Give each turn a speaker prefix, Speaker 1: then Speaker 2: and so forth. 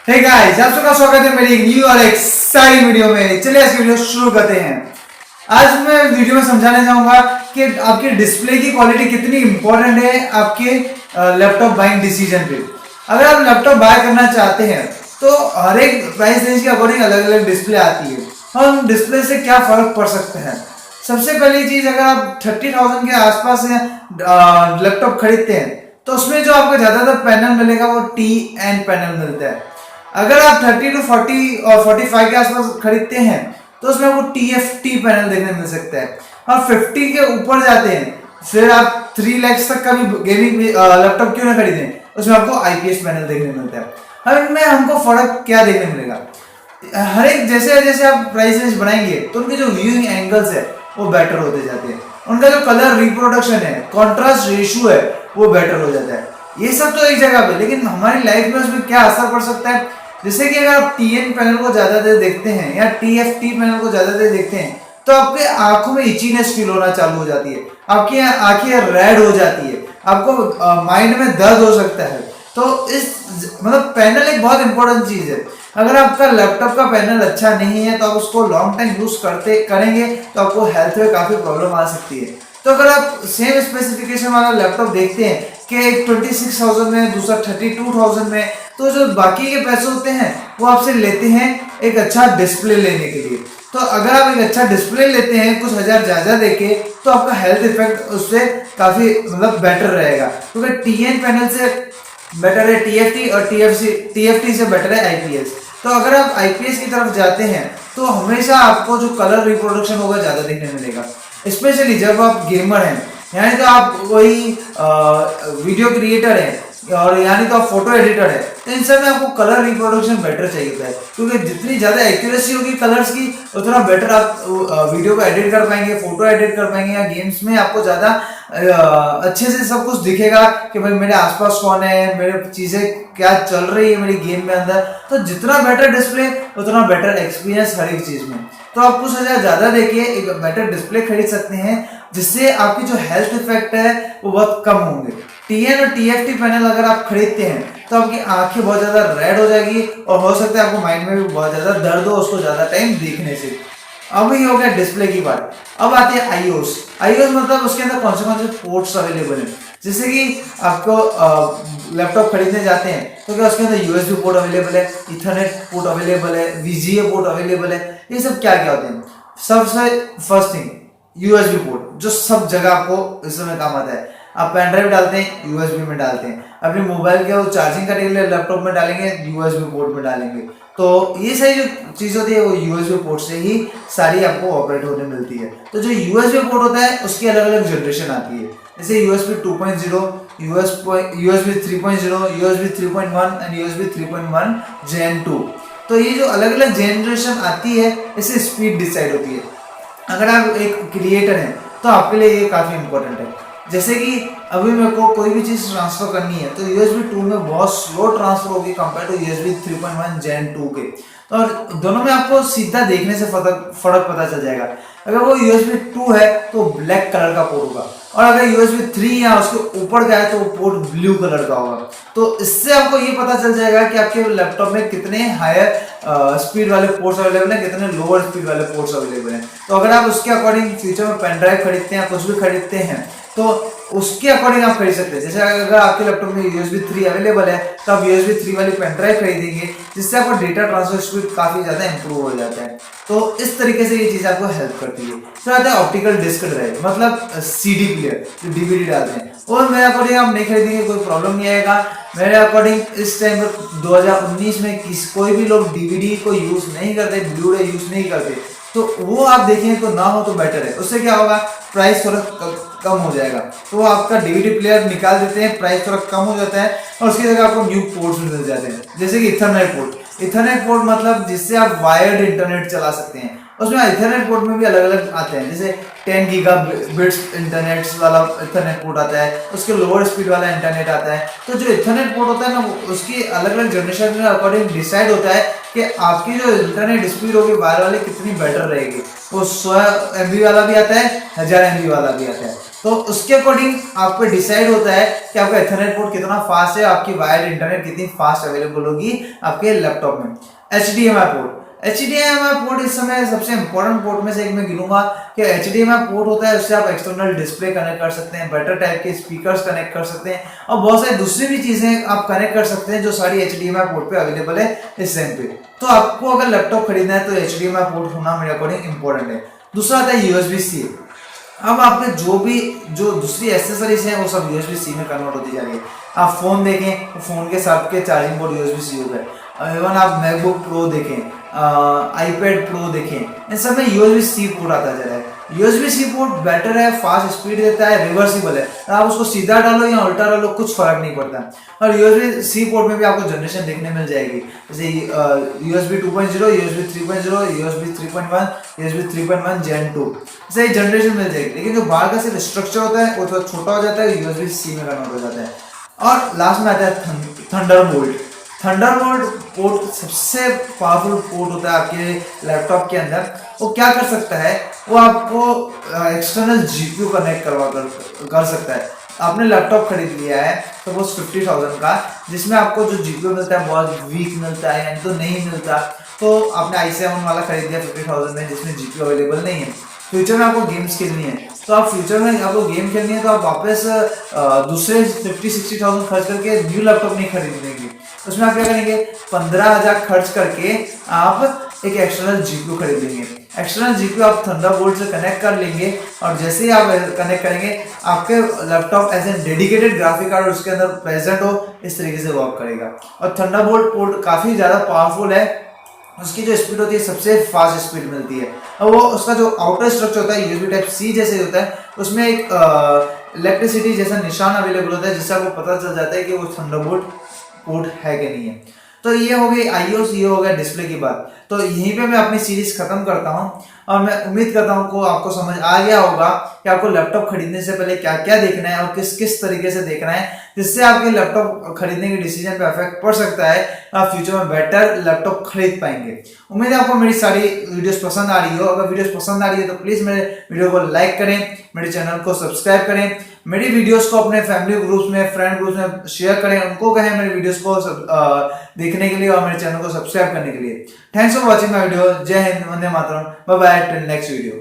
Speaker 1: Hey guys, आप सबका स्वागत है मेरी एक न्यू और एक्साइटिंग वीडियो में। चलिए आज की वीडियो शुरू करते हैं। आज मैं वीडियो में समझाने जाऊंगा कि आपकी डिस्प्ले की क्वालिटी कितनी इंपॉर्टेंट है आपके लैपटॉप बाइंग डिसीजन पे। अगर आप लैपटॉप बाय करना चाहते हैं तो हर एक प्राइस रेंज के अकॉर्डिंग अलग अलग डिस्प्ले आती है। हम डिस्प्ले से क्या फर्क पड़ सकते हैं? सबसे पहली चीज, अगर आप 30,000 के आसपास लैपटॉप खरीदते हैं तो उसमें जो आपको ज्यादातर पैनल मिलेगा वो टी एन पैनल मिलता है। अगर आप 30 to 40 और 45 के आसपास खरीदते हैं तो उसमें आपको TFT पैनल देखने मिल सकता है। और 50 के ऊपर जाते हैं, फिर आप 3 लाख तक का भी गेमिंग लैपटॉप क्यों ना खरीदें, उसमें आपको IPS पैनल देखने मिलता है। अब इनमें हमको फर्क क्या देखने मिलेगा? हर एक जैसे जैसे आप प्राइस रेंज बढ़ाएंगे तो उनके जो व्यूइंग एंगल्स है वो बेटर होते जाते हैं। उनका जो कलर रिप्रोडक्शन है, कॉन्ट्रास्ट रेशियो है, वो बेटर हो जाता है। ये सब तो एक जगह पे, लेकिन हमारी लाइफ में उसमें क्या असर पड़ सकता है? जैसे कि अगर आप TN पैनल को ज्यादा देर देखते हैं या TFT पैनल को ज्यादा देर देखते हैं तो आपके आंखों में इचीनेस फील होना चालू हो जाती है, आपकी आंखें रेड हो जाती है, आपको माइंड में दर्द हो सकता है। तो इस मतलब पैनल एक बहुत इंपॉर्टेंट चीज है। अगर आपका लैपटॉप का पैनल अच्छा नहीं है तो आप उसको लॉन्ग टाइम यूज करेंगे तो आपको हेल्थ में काफी प्रॉब्लम आ सकती है। तो अगर आप सेम स्पेसिफिकेशन वाला लैपटॉप देखते हैं कि एक 26,000 में, दूसरा 32,000 में, तो जो बाकी के पैसे होते हैं वो आपसे लेते हैं एक अच्छा डिस्प्ले लेने के लिए। तो अगर आप एक अच्छा डिस्प्ले लेते हैं कुछ हजार ज्यादा देके तो आपका हेल्थ इफेक्ट उससे काफी मतलब बेटर रहेगा, क्योंकि TN पैनल से बेटर है TFT और TFT से बेटर है IPS। तो अगर आप IPS की तरफ जाते हैं तो हमेशा आपको जो कलर रिप्रोडक्शन होगा ज्यादा देखने मिलेगा, स्पेशली जब आप गेमर हैं, यानी तो आप कोई वीडियो क्रिएटर है और यानी तो आप फोटो एडिटर है, तो इन सब में आपको कलर रिप्रोडक्शन बेटर चाहिए होता है, क्योंकि जितनी ज्यादा एक्यूरेसी होगी कलर्स की उतना बेटर आप वीडियो को एडिट कर पाएंगे, फोटो एडिट कर पाएंगे, या गेम्स में आपको ज्यादा अच्छे से सब कुछ दिखेगा कि भाई मेरे आसपास कौन है, मेरे चीजें क्या चल रही है मेरी गेम में अंदर। तो जितना बेटर डिस्प्ले उतना बेटर एक्सपीरियंस हर एक चीज में। तो आप कुछ हजार ज्यादा देखिए एक बेटर डिस्प्ले खरीद सकते हैं, जिससे आपकी जो हेल्थ इफेक्ट है वो बहुत कम होंगे। TN और TFT पैनल अगर आप खरीदते हैं तो आपकी आंखें बहुत ज्यादा रेड हो जाएगी और हो सकता है आपको माइंड में भी बहुत ज्यादा दर्द हो उसको ज्यादा टाइम देखने से। अब ये हो गया डिस्प्ले की बात। अब आती है iOS। मतलब उसके अंदर कौन से पोर्ट्स अवेलेबल है। जैसे कि आपको लैपटॉप खरीदने जाते हैं तो क्या उसके अंदर USB पोर्ट अवेलेबल है, इथरनेट पोर्ट अवेलेबल है, VGA पोर्ट अवेलेबल है। ये सब क्या क्या होते हैं? सबसे फर्स्ट थिंग USB पोर्ट, जो सब जगह आपको इस समय काम आता है। आप पेन ड्राइव डालते हैं USB में डालते हैं, अपने मोबाइल के वो चार्जिंग करने के लिए लैपटॉप में डालेंगे USB पोर्ट में डालेंगे। तो ये सारी जो चीज होती है वो USB पोर्ट से ही सारी आपको ऑपरेट होने मिलती है। तो जो USB पोर्ट होता है उसकी अलग अलग जनरेशन आती है, जैसे USB 2.0, USB 3.0, USB 3.1 and USB 3.1 Gen 2। तो ये जो अलग अलग जनरेशन आती है इससे स्पीड डिसाइड होती है। अगर आप एक क्रिएटर हैं तो आपके लिए ये काफी इंपॉर्टेंट है। जैसे कि अभी मेरे को कोई भी चीज ट्रांसफर करनी है तो USB 2 में बहुत स्लो ट्रांसफर होगी कंपेयर टू USB 3.1 Gen 2 के। तो दोनों में आपको सीधा देखने से फर्क पता चल जाएगा। अगर वो USB 2 है तो ब्लैक कलर का पोर्ट होगा, और अगर USB 3 या उसके ऊपर का है तो वो पोर्ट ब्लू कलर का होगा। तो इससे आपको ये पता चल जाएगा कि आपके लैपटॉप में कितने हायर स्पीड वाले पोर्ट्स अवेलेबल हैं, कितने लोअर स्पीड वाले पोर्ट्स अवेलेबल हैं। तो अगर आप उसके अकॉर्डिंग फ्यूचर में पेन ड्राइव खरीदते हैं, कुछ भी खरीदते हैं, तो उसके अकॉर्डिंग आप खरीद सकते हैं। जैसे अगर आपके लैपटॉप में USB 3 अवेलेबल है तो आप USB 3 वाली पेन ड्राइव खरीदेंगे, जिससे आपका डेटा ट्रांसफर स्पीड काफी ज्यादा इंप्रूव हो जाता है। तो इस तरीके से ये चीज आपको हेल्प करती है। फिर आता है ऑप्टिकल डिस्क ड्राइव, मतलब CD प्लेयर जो DVD डालते हैं। और मेरे अकॉर्डिंग आप नहीं खरीदेंगे कोई प्रॉब्लम नहीं आएगा। मेरे अकॉर्डिंग इस टाइम पर 2019 में कोई भी लोग DVD को यूज नहीं करते, ब्लू-रे यूज नहीं करते, तो वो आप देखें तो ना हो तो बेटर है। उससे क्या होगा, प्राइस थोड़ा कम हो जाएगा। तो आपका DVD प्लेयर निकाल देते हैं, प्राइस थोड़ा कम हो जाता है और उसकी जगह आपको न्यू पोर्ट्स मिल जाते हैं, जैसे कि इथरनेट पोर्ट मतलब जिससे आप वायर्ड इंटरनेट चला सकते हैं। उसमें इथरनेट पोर्ट में भी अलग अलग आते हैं, जैसे 10 गीगाबिट्स इंटरनेट वाला इथरनेट पोर्ट आता है, उसके लोअर स्पीड वाला इंटरनेट आता है। तो जो इथरनेट पोर्ट होता है ना, उसकी अलग अलग जनरेशन के अकॉर्डिंग डिसाइड होता है कि आपकी जो इंटरनेट स्पीड होगी वायर वाले कितनी बेटर रहेगी। वो 100 MB वाला भी आता है, 1000 MB वाला भी आता है। तो उसके अकॉर्डिंग आप पे डिसाइड होता है कि आपका इथरनेट पोर्ट कितना फास्ट है, आपकी वायर्ड इंटरनेट कितनी फास्ट अवेलेबल होगी आपके लैपटॉप में। HDMI पोर्ट, HDMI पोर्ट इस समय सबसे इंपॉर्टेंट पोर्ट में से एक मैं गिनूंगा कि HDMI पोर्ट होता है, उससे आप एक्सटर्नल डिस्प्ले कनेक्ट कर सकते हैं, बेटर टाइप के स्पीकर्स कनेक्ट कर सकते हैं और बहुत सारी दूसरी भी चीजें आप कनेक्ट कर सकते हैं जो सारी HDMI पोर्ट पे अवेलेबल है इस टाइम पे। तो आपको अगर लैपटॉप खरीदना है तो HDMI पोर्ट होना मेरे अकॉर्डिंग इंपॉर्टेंट है। दूसरा आता है USB-C। अब आपने जो दूसरी एसेसरीज हैं वो सब USB-C में कन्वर्ट होती जा रही है। आप फोन देखें तो फोन के साथ के चार्जिंग पोर्ट USB-C हो गए। इवन आप मैकबुक प्रो देखें, आईपैड प्रो देखें, इन सब में USB-C पोर्ट आता जा रहा है। USB-C पोर्ट बेटर है, फास्ट स्पीड देता है, रिवर्सिबल है, आप उसको सीधा डालो या उल्टा डालो कुछ फर्क नहीं पड़ता। और USB-C पोर्ट में भी आपको जनरेशन देखने मिल जाएगी, जैसे USB 2.0, USB 3.0, USB 3.1, USB 3.1 Gen 2, ऐसे जनरेशन मिल जाएगी। लेकिन जो बाहर का सिर्फ स्ट्रक्चर होता है वो थोड़ा छोटा हो जाता है, USB-C में कन्वर्ट हो जाता है। और लास्ट में आता है थंडरबोल्ट। थंडरबोल्ट पोर्ट सबसे पावरफुल पोर्ट होता है आपके लैपटॉप के अंदर। वो क्या कर सकता है, वो आपको एक्सटर्नल GPU कनेक्ट कर सकता है। आपने लैपटॉप खरीद लिया है सपोज 50,000 का, जिसमें आपको जो GPU मिलता है बहुत वीक मिलता है, यानी तो नहीं मिलता। तो आपने i7 वाला खरीद लिया 50,000 में, जिसमें GPU अवेलेबल नहीं है। फ्यूचर में आपको गेम्स खेलनी है, तो आप फ्यूचर में आपको गेम खेलनी है तो आप वापस दूसरे 50-60,000 खर्च करके न्यू लैपटॉप नहीं खरीदेंगे। उसमें आप क्या करेंगे, 15,000 खर्च करके आप एक एक्सटर्नल GPU खरीदेंगे। एक्सटर्नल GPU आप थंडरबोल्ट से कनेक्ट कर लेंगे और जैसे ही आप कनेक्ट करेंगे आपके laptop as a dedicated graphic card उसके अंदर प्रेजेंट हो, इस तरीके से वर्क करेगा। और थंडरबोल्ट पोर्ट काफी ज्यादा पावरफुल है, उसकी जो स्पीड होती है सबसे फास्ट स्पीड मिलती है। और वो उसका जो आउटर स्ट्रक्चर होता है USB Type-C जैसे होता है, उसमें एक इलेक्ट्रिसिटी जैसा निशान अवेलेबल होता है, जिससे आपको पता चल जाता है कि वो थंडरबोल्ट पोर्ट है कि नहीं है। तो ये हो गई iOS, ये हो गया डिस्प्ले की बात। तो यहीं पे मैं अपनी सीरीज खत्म करता हूँ और मैं उम्मीद करता हूँ को आपको समझ आ गया होगा कि आपको लैपटॉप खरीदने से पहले क्या क्या देखना है और किस किस तरीके से देखना है, जिससे आपके लैपटॉप खरीदने के डिसीजन पे इफेक्ट पड़ सकता है, आप फ्यूचर में बेटर लैपटॉप खरीद पाएंगे। उम्मीद है आपको मेरी सारी वीडियोस पसंद आ रही हो। अगर वीडियोस पसंद आ रही है तो प्लीज मेरे वीडियो को लाइक करें, मेरे चैनल को सब्सक्राइब करें, मेरी वीडियोस को अपने फैमिली ग्रुप्स में, फ्रेंड ग्रुप्स में शेयर करें, उनको कहें मेरे वीडियोस को देखने के लिए और मेरे चैनल को सब्सक्राइब करने के लिए। Thanks for watching my video. जय हिंद, वंदे मातरम, bye bye, till next video.